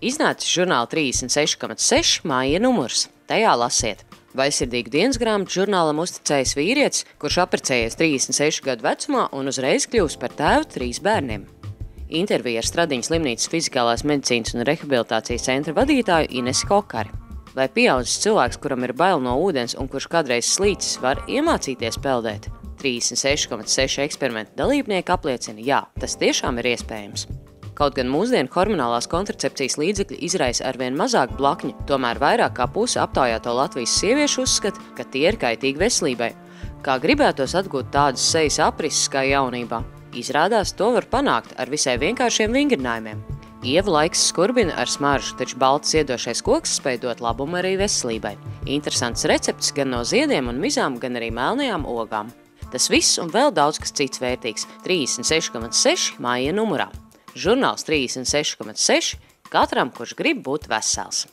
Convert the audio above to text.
Iznācis žurnāla 36,6 māja numurs. Tajā lasiet. Vaisirdīgu dienas grāmatu žurnālam uzticējis vīrietis, kurš apprecējies 36 gadu vecumā un uzreiz kļūst par tēvu 3 bērniem. Intervija ar Stradiņas slimnīcas fizikālās medicīnas un rehabilitācijas centra vadītāju Inesi Kokari. Vai pieaudzis cilvēks, kuram ir bail no ūdens un kurš kādreiz slīcis, var iemācīties peldēt? 36,6 eksperimentu dalībnieki apliecina, jā, tas tiešām ir iespējams. Kaut gan mūsdienu hormonālās kontracepcijas līdzekļi izraisa arvien mazāk blakņu, tomēr vairāk kā puse aptaujāto Latvijas sieviešu uzskata, ka tie ir kaitīgi veselībai. Kā gribētos atgūt tādas sejas aprises kā jaunībā? Izrādās, to var panākt ar visai vienkāršiem vingrinājumiem. Ievu laiks skurbina ar smaržu, taču balts iedošais koks spēj dot labumu arī veselībai. Interesants recepts gan no ziediem un mizām, gan arī melnajām ogām. Tas viss un vēl daudz kas cits vērtīgs 36,6 māja numurā. Žurnāls 36,6 katram, kurš grib būt vesels.